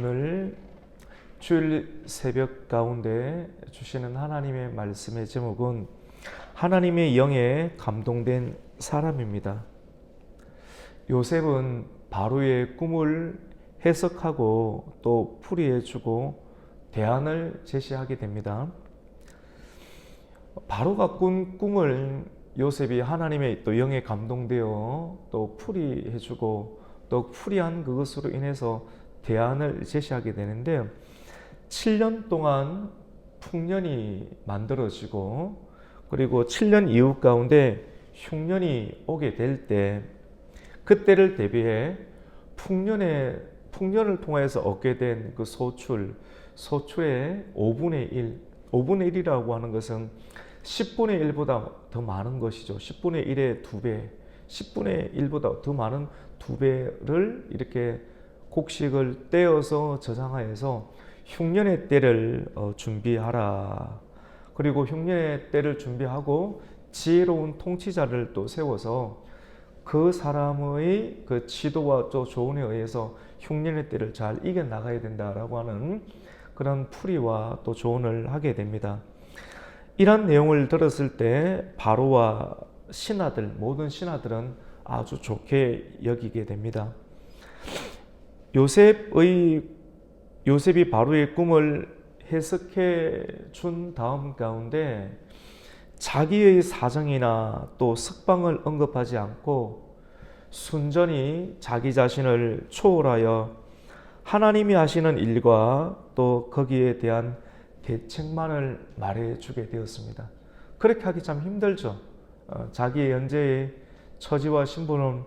오늘 주일 새벽 가운데 주시는 하나님의 말씀의 제목은 하나님의 영에 감동된 사람입니다. 요셉은 바로의 꿈을 해석하고 또 풀이해주고 대안을 제시하게 됩니다. 바로가 꾼 꿈을 요셉이 하나님의 또 영에 감동되어 또 풀이해주고 또 풀이한 그것으로 인해서 대안을 제시하게 되는데 7년 동안 풍년이 만들어지고 그리고 7년 이후 가운데 흉년이 오게 될 때 그때를 대비해 풍년을 통해서 얻게 된 그 소출의 5분의 1, 5분의 1이라고 하는 것은 10분의 1보다 더 많은 것이죠. 10분의 1의 2배, 10분의 1보다 더 많은 2배를 이렇게 곡식을 떼어서 저장하여서 흉년의 때를 준비하라. 그리고 흉년의 때를 준비하고 지혜로운 통치자를 또 세워서 그 사람의 그 지도와 또 조언에 의해서 흉년의 때를 잘 이겨나가야 된다라고 하는 그런 풀이와 또 조언을 하게 됩니다. 이런 내용을 들었을 때 바로와 신하들, 모든 신하들은 아주 좋게 여기게 됩니다. 요셉이 바로의 꿈을 해석해 준 다음 가운데 자기의 사정이나 또 석방을 언급하지 않고 순전히 자기 자신을 초월하여 하나님이 하시는 일과 또 거기에 대한 대책만을 말해주게 되었습니다. 그렇게 하기 참 힘들죠. 자기의 현재의 처지와 신분은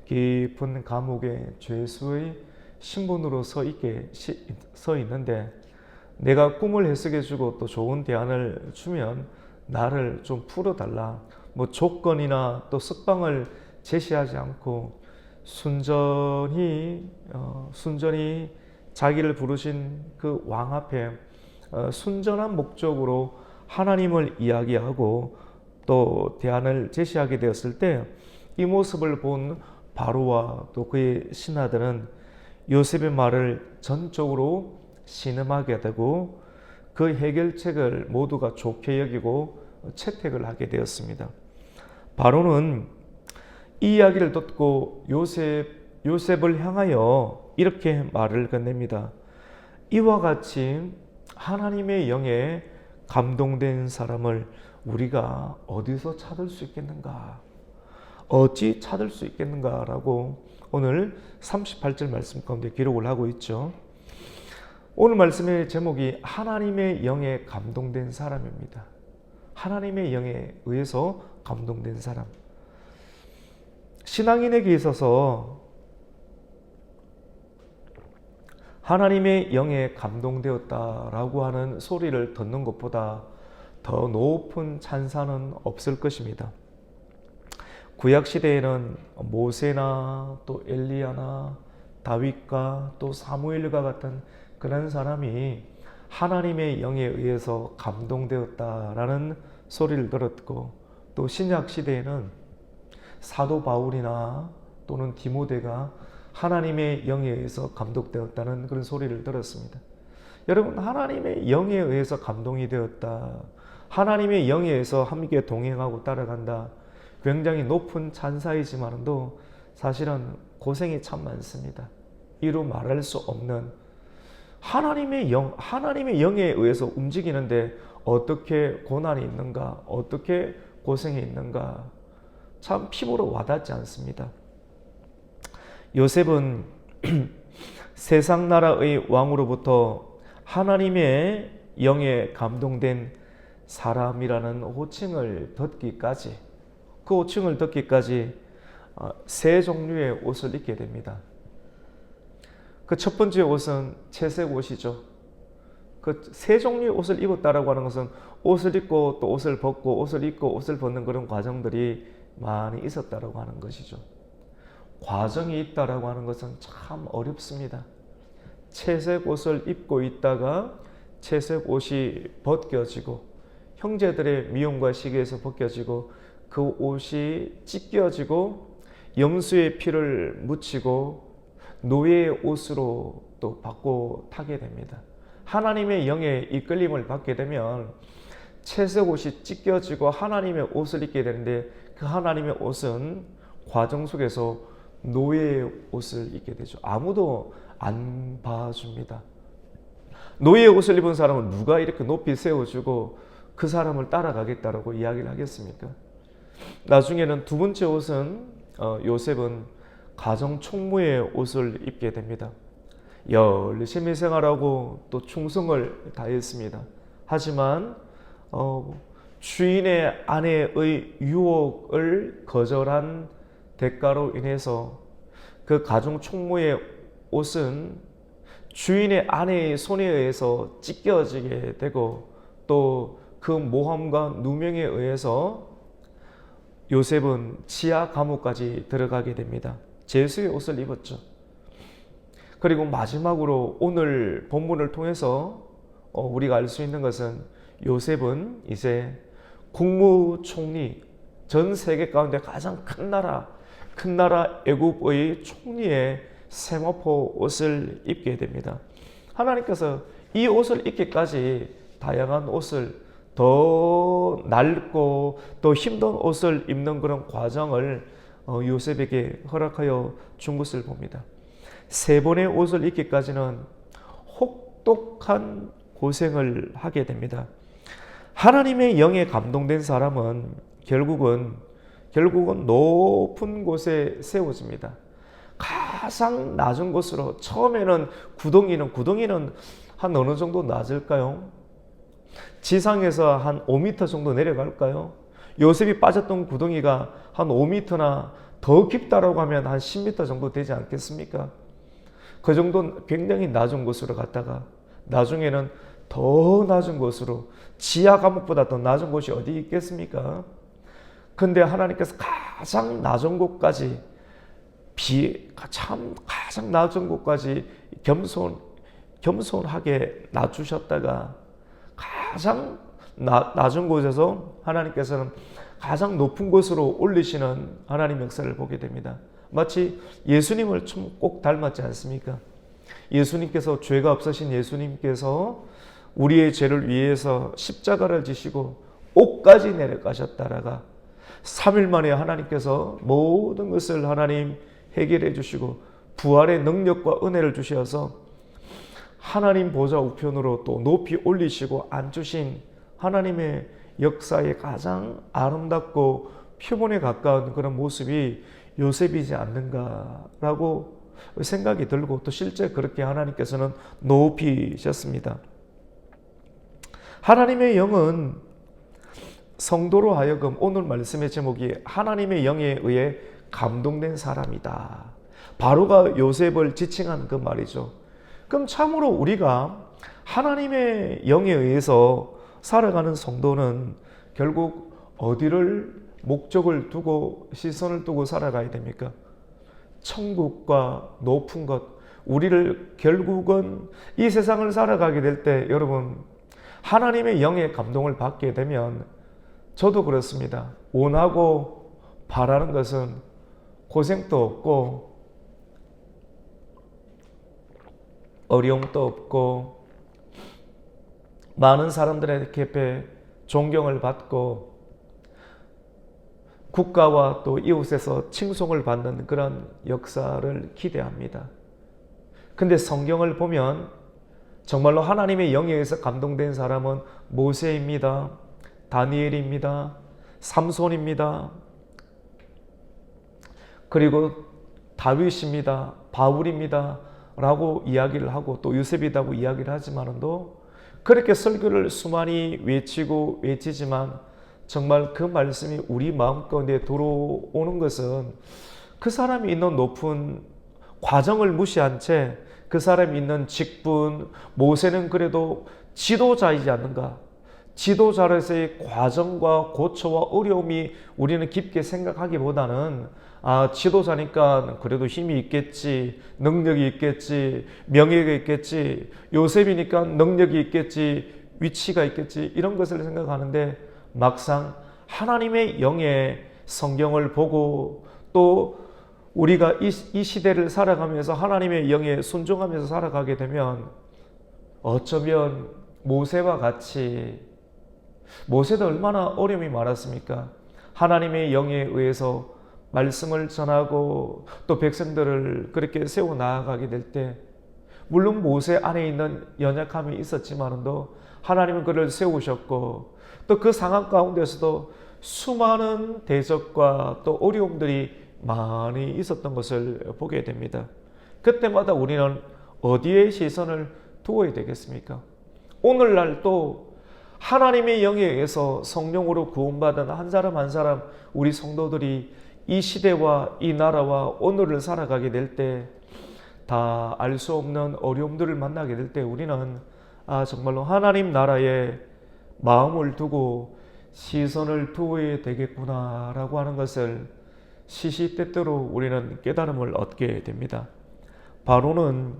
깊은 감옥의 죄수의 신분으로 서 있는데 내가 꿈을 해석해주고 또 좋은 대안을 주면 나를 좀 풀어달라. 조건이나 또 석방을 제시하지 않고 순전히 자기를 부르신 그 왕 앞에 순전한 목적으로 하나님을 이야기하고 또 대안을 제시하게 되었을 때 이 모습을 본 바로와 또 그의 신하들은 요셉의 말을 전적으로 신음하게 되고 그 해결책을 모두가 좋게 여기고 채택을 하게 되었습니다. 바로는 이 이야기를 듣고 요셉을 향하여 이렇게 말을 건넵니다. 이와 같이 하나님의 영에 감동된 사람을 우리가 어디서 찾을 수 있겠는가? 어찌 찾을 수 있겠는가라고 오늘 38절 말씀 가운데 기록을 하고 있죠. 오늘 말씀의 제목이 하나님의 영에 감동된 사람입니다. 하나님의 영에 의해서 감동된 사람. 신앙인에게 있어서 하나님의 영에 감동되었다라고 하는 소리를 듣는 것보다 더 높은 찬사는 없을 것입니다. 구약 시대에는 모세나 또 엘리야나 다윗과 또 사무엘과 같은 그런 사람이 하나님의 영에 의해서 감동되었다라는 소리를 들었고 또 신약 시대에는 사도 바울이나 또는 디모데가 하나님의 영에 의해서 감동되었다는 그런 소리를 들었습니다. 여러분, 하나님의 영에 의해서 감동이 되었다. 하나님의 영에 의해서 함께 동행하고 따라간다. 굉장히 높은 찬사이지만도 사실은 고생이 참 많습니다. 이루 말할 수 없는 하나님의 영에 의해서 움직이는데 어떻게 고난이 있는가, 어떻게 고생이 있는가, 참 피부로 와닿지 않습니다. 요셉은 세상 나라의 왕으로부터 하나님의 영에 감동된 사람이라는 호칭을 듣기까지 세 종류의 옷을 입게 됩니다. 그 첫 번째 옷은 채색 옷이죠. 그 세 종류의 옷을 입었다라고 하는 것은 옷을 입고 또 옷을 벗고 옷을 입고 옷을 벗는 그런 과정들이 많이 있었다라고 하는 것이죠. 과정이 있다라고 하는 것은 참 어렵습니다. 채색 옷을 입고 있다가 채색 옷이 벗겨지고 형제들의 미움과 시기에서 벗겨지고 그 옷이 찢겨지고 염소의 피를 묻히고 노예의 옷으로 또 받고 타게 됩니다. 하나님의 영의 이끌림을 받게 되면 채색 옷이 찢겨지고 하나님의 옷을 입게 되는데 그 하나님의 옷은 과정 속에서 노예의 옷을 입게 되죠. 아무도 안 봐줍니다. 노예의 옷을 입은 사람은 누가 이렇게 높이 세워주고 그 사람을 따라가겠다라고 이야기를 하겠습니까? 나중에는 두 번째 옷은 요셉은 가정 총무의 옷을 입게 됩니다. 열심히 생활하고 또 충성을 다했습니다. 하지만 주인의 아내의 유혹을 거절한 대가로 인해서 그 가정 총무의 옷은 주인의 아내의 손에 의해서 찢겨지게 되고 또 그 모함과 누명에 의해서 요셉은 지하 감옥까지 들어가게 됩니다. 제수의 옷을 입었죠. 그리고 마지막으로 오늘 본문을 통해서 우리가 알 수 있는 것은 요셉은 이제 국무총리, 전 세계 가운데 가장 큰 나라 애굽의 총리의 세마포 옷을 입게 됩니다. 하나님께서 이 옷을 입기까지 다양한 옷을 더 낡고 더 힘든 옷을 입는 그런 과정을 요셉에게 허락하여 준 것을 봅니다. 세 번의 옷을 입기까지는 혹독한 고생을 하게 됩니다. 하나님의 영에 감동된 사람은 결국은 높은 곳에 세워집니다. 가장 낮은 곳으로 처음에는 구덩이는 한 어느 정도 낮을까요? 지상에서 한 5m 정도 내려갈까요? 요셉이 빠졌던 구덩이가 한 5m나 더 깊다라고 하면 한 10m 정도 되지 않겠습니까? 그 정도 굉장히 낮은 곳으로 갔다가 나중에는 더 낮은 곳으로, 지하 감옥보다 더 낮은 곳이 어디 있겠습니까? 근데 하나님께서 가장 낮은 곳까지 가장 낮은 곳까지 겸손하게 낮추셨다가 가장 낮은 곳에서 하나님께서는 가장 높은 곳으로 올리시는 하나님 역사를 보게 됩니다. 마치 예수님을 좀 꼭 닮았지 않습니까? 예수님께서, 죄가 없으신 예수님께서 우리의 죄를 위해서 십자가를 지시고 옥까지 내려가셨다라가 3일 만에 하나님께서 모든 것을 하나님 해결해 주시고 부활의 능력과 은혜를 주셔서 하나님 보좌 우편으로 또 높이 올리시고 앉으신 하나님의 역사의 가장 아름답고 표본에 가까운 그런 모습이 요셉이지 않는가라고 생각이 들고 또 실제 그렇게 하나님께서는 높이셨습니다. 하나님의 영은 성도로 하여금, 오늘 말씀의 제목이 하나님의 영에 의해 감동된 사람이다. 바로가 요셉을 지칭한 그 말이죠. 그럼 참으로 우리가 하나님의 영에 의해서 살아가는 성도는 결국 어디를 목적을 두고 시선을 두고 살아가야 됩니까? 천국과 높은 것, 우리를 결국은 이 세상을 살아가게 될 때 여러분 하나님의 영의 감동을 받게 되면, 저도 그렇습니다. 원하고 바라는 것은 고생도 없고 어려움도 없고 많은 사람들의 곁에 존경을 받고 국가와 또 이웃에서 칭송을 받는 그런 역사를 기대합니다. 근데 성경을 보면 정말로 하나님의 영에 의해서 감동된 사람은 모세입니다. 다니엘입니다. 삼손입니다. 그리고 다윗입니다. 바울입니다. 라고 이야기를 하고 또 요셉이라고 이야기를 하지만도 그렇게 설교를 수많이 외치지만 정말 그 말씀이 우리 마음 가운데 들어오는 것은 그 사람이 있는 높은 과정을 무시한 채 그 사람이 있는 직분, 모세는 그래도 지도자이지 않는가? 지도자로서의 과정과 고초와 어려움이 우리는 깊게 생각하기보다는 지도자니까 그래도 힘이 있겠지, 능력이 있겠지, 명예가 있겠지, 요셉이니까 능력이 있겠지, 위치가 있겠지, 이런 것을 생각하는데 막상 하나님의 영의 성경을 보고 또 우리가 이 시대를 살아가면서 하나님의 영에 순종하면서 살아가게 되면 어쩌면 모세와 같이, 모세도 얼마나 어려움이 많았습니까? 하나님의 영에 의해서 말씀을 전하고 또 백성들을 그렇게 세워 나아가게 될 때, 물론 모세 안에 있는 연약함이 있었지만도 하나님은 그를 세우셨고, 또 그 상황 가운데서도 수많은 대적과 또 어려움들이 많이 있었던 것을 보게 됩니다. 그때마다 우리는 어디에 시선을 두어야 되겠습니까? 오늘날 또 하나님의 영에 의해서 성령으로 구원받은 한 사람 한 사람 우리 성도들이 이 시대와 이 나라와 오늘을 살아가게 될 때 다 알 수 없는 어려움들을 만나게 될 때 우리는 정말로 하나님 나라에 마음을 두고 시선을 두어야 되겠구나라고 하는 것을 시시때때로 우리는 깨달음을 얻게 됩니다. 바로는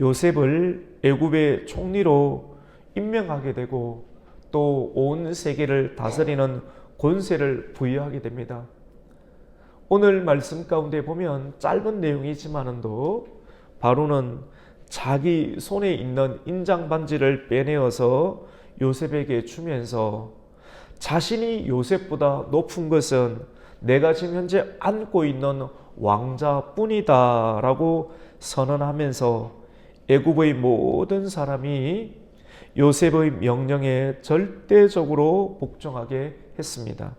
요셉을 애굽의 총리로 임명하게 되고 또 온 세계를 다스리는 권세를 부여하게 됩니다. 오늘 말씀 가운데 보면 짧은 내용이지만도 바로는 자기 손에 있는 인장 반지를 빼내어서 요셉에게 주면서 자신이 요셉보다 높은 것은 내가 지금 현재 안고 있는 왕자뿐이다 라고 선언하면서 애굽의 모든 사람이 요셉의 명령에 절대적으로 복종하게 했습니다.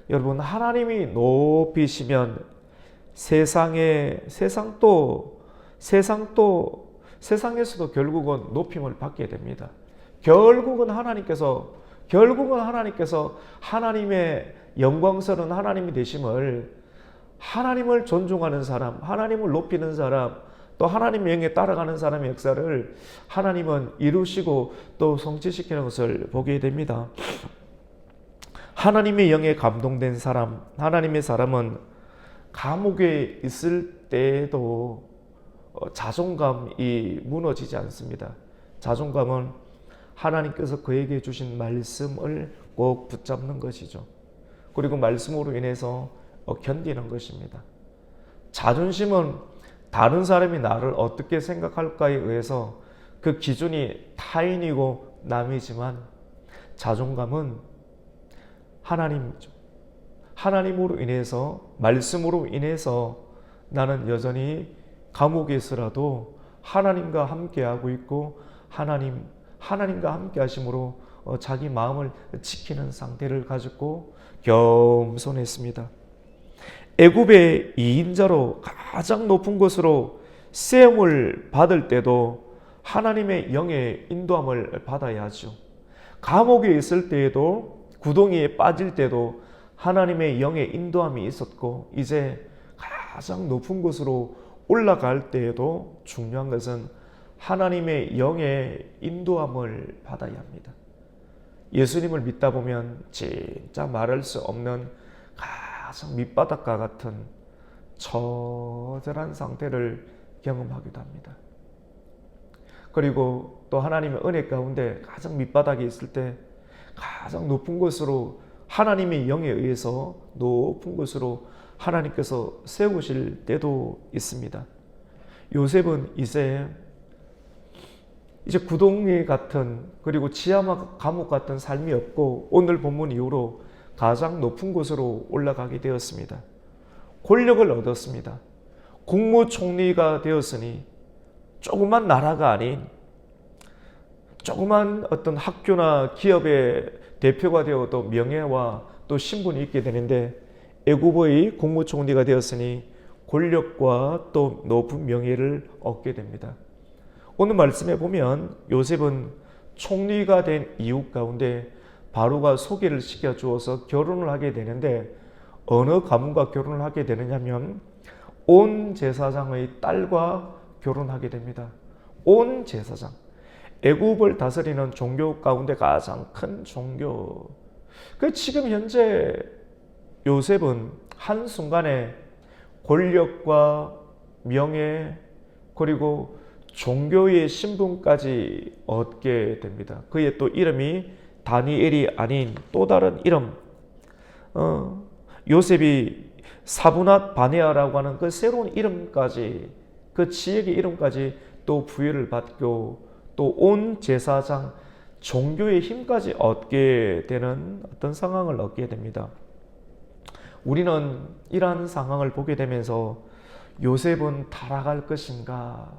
여러분, 하나님이 높이시면 세상에서도 결국은 높임을 받게 됩니다. 결국은 하나님께서 하나님의 영광스러운 하나님이 되심을, 하나님을 존중하는 사람, 하나님을 높이는 사람, 또 하나님의 영에 따라가는 사람의 역사를 하나님은 이루시고 또 성취시키는 것을 보게 됩니다. 하나님의 영에 감동된 사람, 하나님의 사람은 감옥에 있을 때에도 자존감이 무너지지 않습니다. 자존감은 하나님께서 그에게 주신 말씀을 꼭 붙잡는 것이죠. 그리고 말씀으로 인해서 견디는 것입니다. 자존심은 다른 사람이 나를 어떻게 생각할까에 의해서 그 기준이 타인이고 남이지만, 자존감은 하나님이죠. 하나님으로 인해서, 말씀으로 인해서 나는 여전히 감옥에 있으라도 하나님과 함께하고 있고 하나님과 함께 하심으로 자기 마음을 지키는 상태를 가지고 겸손했습니다. 애굽의 2인자로 가장 높은 곳으로 세움을 받을 때도 하나님의 영의 인도함을 받아야 하죠. 감옥에 있을 때에도, 구덩이에 빠질 때도 하나님의 영의 인도함이 있었고, 이제 가장 높은 곳으로 올라갈 때에도 중요한 것은 하나님의 영의 인도함을 받아야 합니다. 예수님을 믿다 보면 진짜 말할 수 없는 가장 밑바닥과 같은 처절한 상태를 경험하기도 합니다. 그리고 또 하나님의 은혜 가운데 가장 밑바닥에 있을 때 가장 높은 곳으로, 하나님의 영에 의해서 높은 곳으로 하나님께서 세우실 때도 있습니다. 요셉은 이제 구덩이 같은, 그리고 지하 감옥 같은 삶이 없고 오늘 본문 이후로 가장 높은 곳으로 올라가게 되었습니다. 권력을 얻었습니다. 국무총리가 되었으니 조그만 나라가 아닌 조그만 어떤 학교나 기업의 대표가 되어도 명예와 또 신분이 있게 되는데, 애굽의 국무총리가 되었으니 권력과 또 높은 명예를 얻게 됩니다. 오늘 말씀에 보면 요셉은 총리가 된 이유 가운데 바로가 소개를 시켜주어서 결혼을 하게 되는데, 어느 가문과 결혼을 하게 되느냐면 온 제사장의 딸과 결혼하게 됩니다. 온 제사장, 애굽을 다스리는 종교 가운데 가장 큰 종교. 지금 현재 요셉은 한순간에 권력과 명예 그리고 종교의 신분까지 얻게 됩니다. 그의 또 이름이 다니엘이 아닌 또 다른 이름, 요셉이 사브낫 바네아라고 하는 그 새로운 이름까지, 그 지역의 이름까지 또 부여를 받고 또 온 제사장 종교의 힘까지 얻게 되는 어떤 상황을 얻게 됩니다. 우리는 이러한 상황을 보게 되면서 요셉은 타락할 것인가?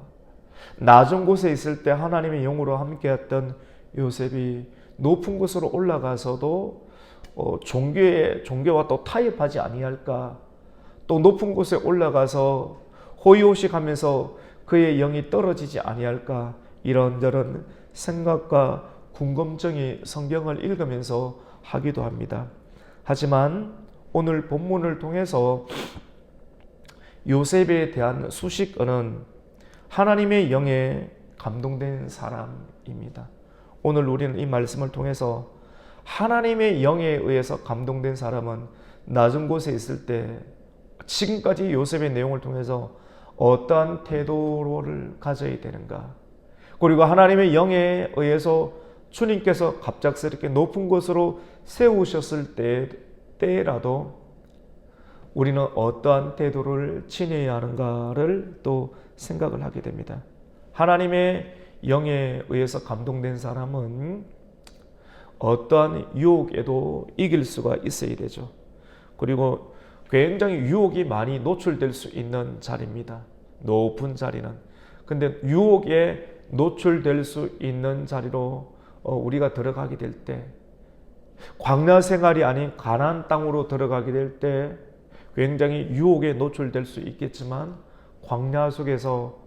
낮은 곳에 있을 때 하나님의 영으로 함께했던 요셉이 높은 곳으로 올라가서도 종교와 또 타협하지 아니할까? 또 높은 곳에 올라가서 호의호식하면서 그의 영이 떨어지지 아니할까? 이런저런 생각과 궁금증이 성경을 읽으면서 하기도 합니다. 하지만 오늘 본문을 통해서 요셉에 대한 수식어는 하나님의 영에 감동된 사람입니다. 오늘 우리는 이 말씀을 통해서 하나님의 영에 의해서 감동된 사람은 낮은 곳에 있을 때 지금까지 요셉의 내용을 통해서 어떠한 태도를 가져야 되는가, 그리고 하나님의 영에 의해서 주님께서 갑작스럽게 높은 곳으로 세우셨을 때라도 우리는 어떠한 태도를 지녀야 하는가를 또 생각을 하게 됩니다. 하나님의 영에 의해서 감동된 사람은 어떠한 유혹에도 이길 수가 있어야 되죠. 그리고 굉장히 유혹이 많이 노출될 수 있는 자리입니다. 높은 자리는. 근데 유혹에 노출될 수 있는 자리로 우리가 들어가게 될 때, 광야 생활이 아닌 가나안 땅으로 들어가게 될 때 굉장히 유혹에 노출될 수 있겠지만, 광야 속에서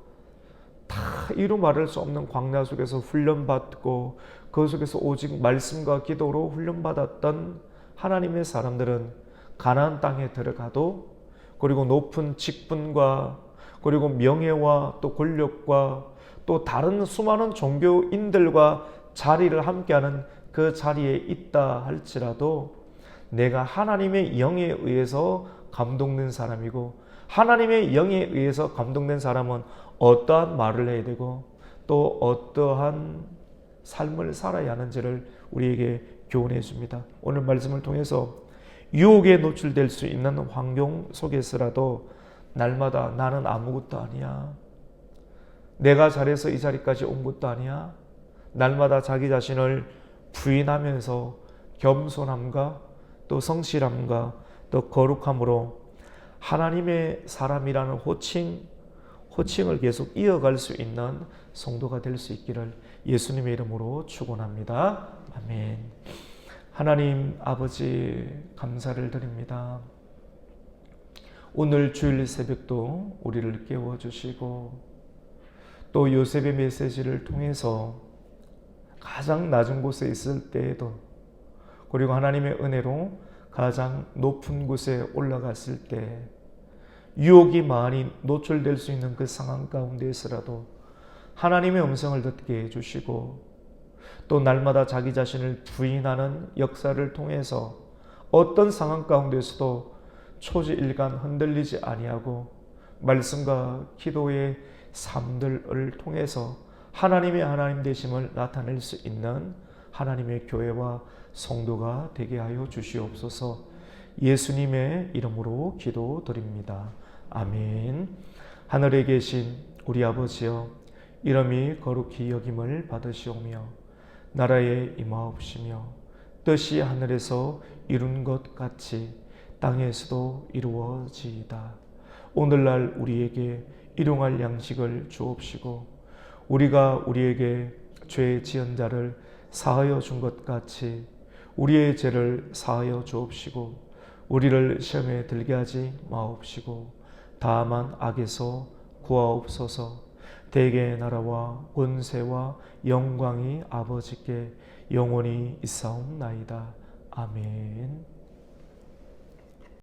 다 이루 말할 수 없는 광야 속에서 훈련받고 그 속에서 오직 말씀과 기도로 훈련받았던 하나님의 사람들은 가나안 땅에 들어가도, 그리고 높은 직분과 그리고 명예와 또 권력과 또 다른 수많은 종교인들과 자리를 함께하는 그 자리에 있다 할지라도 내가 하나님의 영에 의해서 감동된 사람이고, 하나님의 영에 의해서 감동된 사람은 어떠한 말을 해야 되고 또 어떠한 삶을 살아야 하는지를 우리에게 교훈해 줍니다. 오늘 말씀을 통해서 유혹에 노출될 수 있는 환경 속에서라도 날마다 나는 아무것도 아니야, 내가 잘해서 이 자리까지 온 것도 아니야, 날마다 자기 자신을 부인하면서 겸손함과 또 성실함과 또 거룩함으로 하나님의 사람이라는 호칭을 계속 이어갈 수 있는 성도가 될 수 있기를 예수님의 이름으로 축원합니다. 아멘. 하나님 아버지, 감사를 드립니다. 오늘 주일 새벽도 우리를 깨워주시고 또 요셉의 메시지를 통해서 가장 낮은 곳에 있을 때에도, 그리고 하나님의 은혜로 가장 높은 곳에 올라갔을 때 유혹이 많이 노출될 수 있는 그 상황 가운데에서라도 하나님의 음성을 듣게 해주시고 또 날마다 자기 자신을 부인하는 역사를 통해서 어떤 상황 가운데서도 초지일간 흔들리지 아니하고 말씀과 기도의 삶들을 통해서 하나님의 하나님 되심을 나타낼 수 있는 하나님의 교회와 성도가 되게 하여 주시옵소서. 예수님의 이름으로 기도드립니다. 아멘. 하늘에 계신 우리 아버지여, 이름이 거룩히 여김을 받으시오며 나라에 임하옵시며 뜻이 하늘에서 이룬 것 같이 땅에서도 이루어지이다. 오늘날 우리에게 일용할 양식을 주옵시고 우리가 우리에게 죄 지은 자를 사하여 준 것 같이 우리의 죄를 사하여 주옵시고 우리를 시험에 들게 하지 마옵시고 다만 악에서 구하옵소서. 대개의 나라와 권세와 영광이 아버지께 영원히 있사옵나이다. 아멘.